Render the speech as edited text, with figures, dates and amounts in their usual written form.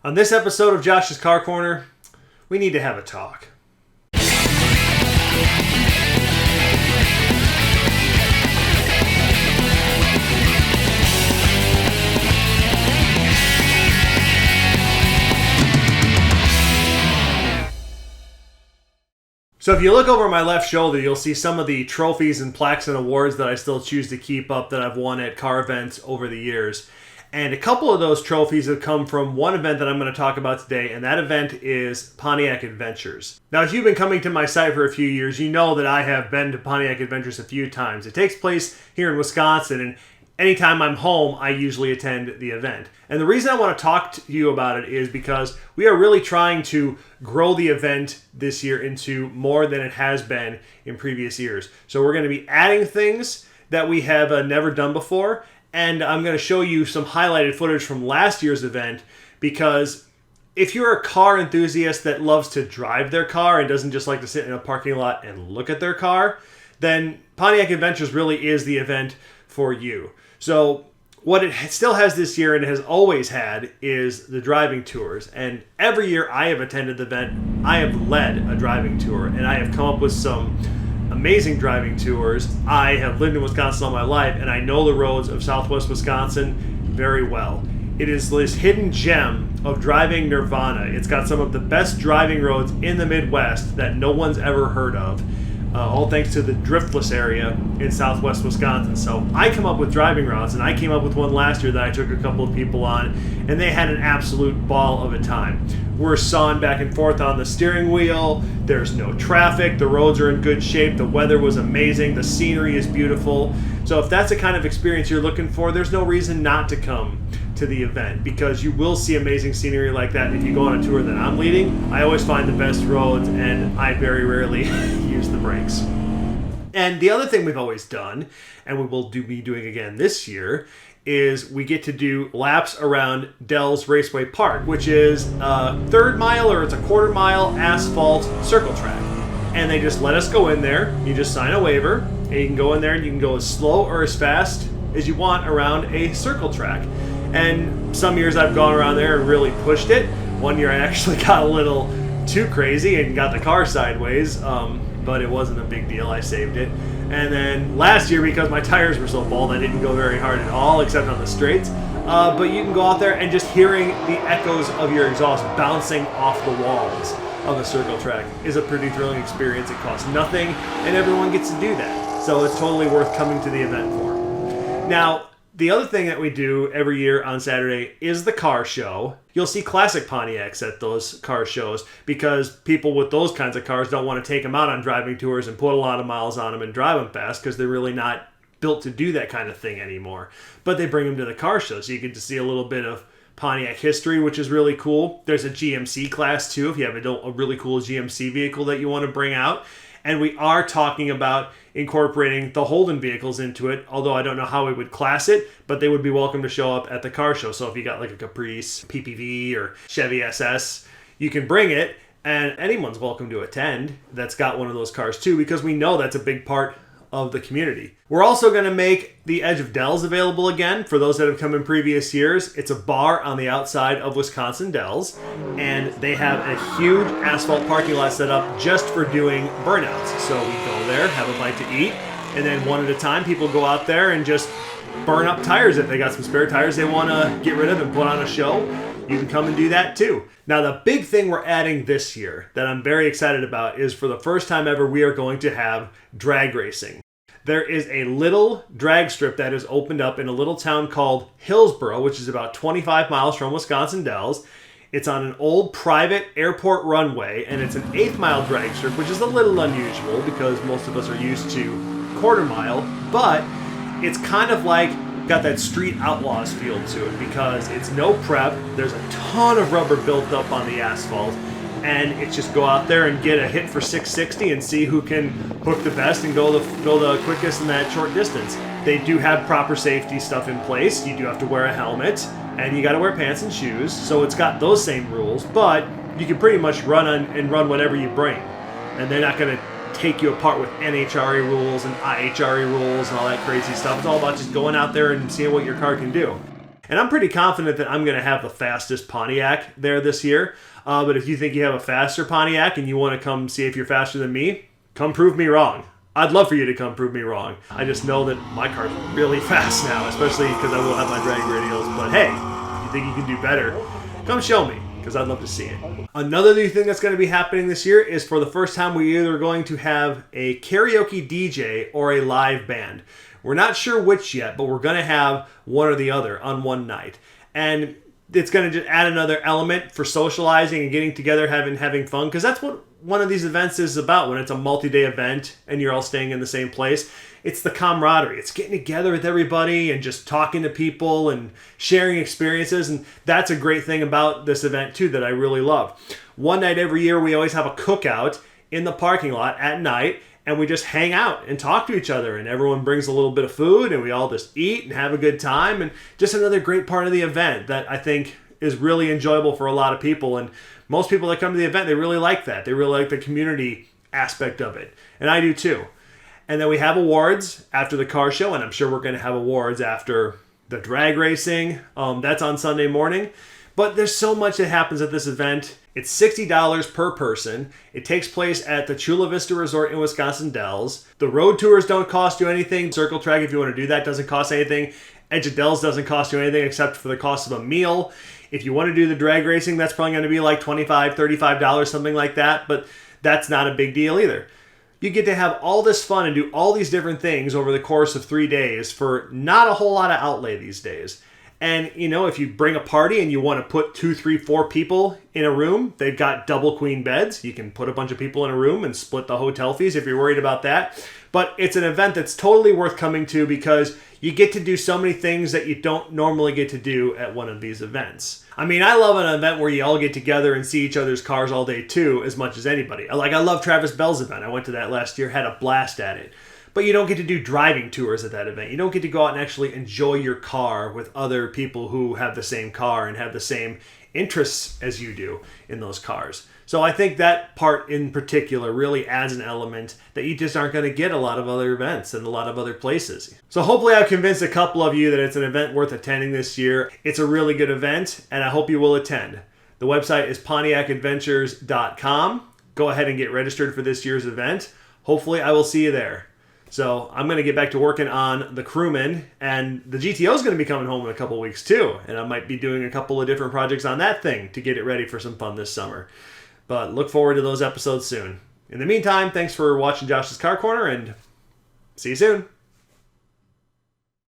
On this episode of Josh's Car Corner, we need to have a talk. So if you look over my left shoulder, you'll see some of the trophies and plaques and awards that I still choose to keep up that I've won at car events over the years. And a couple of those trophies have come from one event that I'm going to talk about today, and that event is Pontiac Adventures. Now, if you've been coming to my site for a few years, you know that I have been to Pontiac Adventures a few times. It takes place here in Wisconsin, and anytime I'm home, I usually attend the event. And the reason I want to talk to you about it is because we are really trying to grow the event this year into more than it has been in previous years. So we're going to be adding things that we have never done before. And I'm going to show you some highlighted footage from last year's event, because if you're a car enthusiast that loves to drive their car and doesn't just like to sit in a parking lot and look at their car, then Pontiac Adventures really is the event for you. So what it still has this year and has always had is the driving tours. And every year I have attended the event, I have led a driving tour, and I have come up with some amazing driving tours. I have lived in Wisconsin all my life, and I know the roads of Southwest Wisconsin very well. It is this hidden gem of driving nirvana. It's got some of the best driving roads in the Midwest that no one's ever heard of, all thanks to the driftless area in Southwest Wisconsin. So I come up with driving routes, and I came up with one last year that I took a couple of people on, and they had an absolute ball of a time. We're sawing back and forth on the steering wheel. There's no traffic. The roads are in good shape. The weather was amazing. The scenery is beautiful. So if that's the kind of experience you're looking for, there's no reason not to come to the event, because you will see amazing scenery like that. If you go on a tour that I'm leading, I always find the best roads, and I very rarely use the brakes. And the other thing we've always done, and we will be doing again this year, is we get to do laps around Dell's Raceway Park, which is a third mile or it's a quarter mile asphalt circle track. And they just let us go in there. You just sign a waiver, and you can go in there and you can go as slow or as fast as you want around a circle track. And some years I've gone around there and really pushed it. One year I actually got a little too crazy and got the car sideways, but it wasn't a big deal. I saved it. And then last year, because my tires were so bald, I didn't go very hard at all, except on the straights. But you can go out there and just hearing the echoes of your exhaust bouncing off the walls of a circle track is a pretty thrilling experience. It costs nothing, and everyone gets to do that. So it's totally worth coming to the event for. Now, the other thing that we do every year on Saturday is the car show. You'll see classic Pontiacs at those car shows, because people with those kinds of cars don't want to take them out on driving tours and put a lot of miles on them and drive them fast, because they're really not built to do that kind of thing anymore. But they bring them to the car show, so you get to see a little bit of Pontiac history, which is really cool. There's a GMC class too, if you have a really cool GMC vehicle that you want to bring out. And we are talking about incorporating the Holden vehicles into it, although I don't know how we would class it, but they would be welcome to show up at the car show. So if you got like a Caprice, PPV, or Chevy SS, you can bring it, and anyone's welcome to attend that's got one of those cars too, because we know that's a big part of the community. We're also going to make the Edge of Dells available again for those that have come in previous years. It's a bar on the outside of Wisconsin Dells, and they have a huge asphalt parking lot set up just for doing burnouts. So we go there, have a bite to eat, and then one at a time people go out there and just burn up tires. If they got some spare tires they want to get rid of and put on a show, you can come and do that too. Now, the big thing we're adding this year that I'm very excited about is, for the first time ever, we are going to have drag racing. There is a little drag strip that is opened up in a little town called Hillsboro, which is about 25 miles from Wisconsin Dells. It's on an old private airport runway, and it's an 8-mile drag strip, which is a little unusual because most of us are used to quarter mile, but it's kind of like got that Street Outlaws feel to it, because it's no prep. There's a ton of rubber built up on the asphalt, and it's just go out there and get a hit for 660 and see who can hook the best and go the quickest in that short distance. They do have proper safety stuff in place. You do have to wear a helmet, and you got to wear pants and shoes. So it's got those same rules, but you can pretty much run whatever you bring, and they're not going to take you apart with NHRA rules and IHRA rules and all that crazy stuff. It's all about just going out there and seeing what your car can do. And I'm pretty confident that I'm going to have the fastest Pontiac there this year. But if you think you have a faster Pontiac and you want to come see if you're faster than me, come prove me wrong. I'd love for you to come prove me wrong. I just know that my car's really fast now, especially because I will have my drag radials. But hey, if you think you can do better, come show me, because I'd love to see it. Another new thing that's going to be happening this year is for the first time we're either going to have a karaoke DJ or a live band. We're not sure which yet, but we're going to have one or the other on one night. And it's going to just add another element for socializing and getting together, having fun, because that's what one of these events is about. When it's a multi-day event and you're all staying in the same place, it's the camaraderie. It's getting together with everybody and just talking to people and sharing experiences. And that's a great thing about this event too that I really love. One night every year we always have a cookout in the parking lot at night, and we just hang out and talk to each other, and everyone brings a little bit of food and we all just eat and have a good time. And just another great part of the event that I think is really enjoyable for a lot of people. And most people that come to the event, they really like that. They really like the community aspect of it. And I do too. And then we have awards after the car show, and I'm sure we're going to have awards after the drag racing. That's on Sunday morning. But there's so much that happens at this event. It's $60 per person. It takes place at the Chula Vista Resort in Wisconsin Dells. The road tours don't cost you anything. Circle Track, if you want to do that, doesn't cost anything. Edge of Dells doesn't cost you anything except for the cost of a meal. If you want to do the drag racing, that's probably going to be like $25, $35, something like that. But that's not a big deal either. You get to have all this fun and do all these different things over the course of 3 days for not a whole lot of outlay these days. And, you know, if you bring a party and you want to put 2, 3, 4 people in a room, they've got double queen beds. You can put a bunch of people in a room and split the hotel fees if you're worried about that. But it's an event that's totally worth coming to because you get to do so many things that you don't normally get to do at one of these events. I mean, I love an event where you all get together and see each other's cars all day too, as much as anybody. I love Travis Bell's event. I went to that last year, had a blast at it. But you don't get to do driving tours at that event. You don't get to go out and actually enjoy your car with other people who have the same car and have the same interests as you do in those cars. So I think that part in particular really adds an element that you just aren't going to get a lot of other events and a lot of other places. So hopefully I've convinced a couple of you that it's an event worth attending this year. It's a really good event, and I hope you will attend. The website is PontiacAdventures.com. Go ahead and get registered for this year's event. Hopefully I will see you there. So I'm going to get back to working on the crewman, and the GTO is going to be coming home in a couple weeks too. And I might be doing a couple of different projects on that thing to get it ready for some fun this summer. But look forward to those episodes soon. In the meantime, thanks for watching Josh's Car Corner, and see you soon.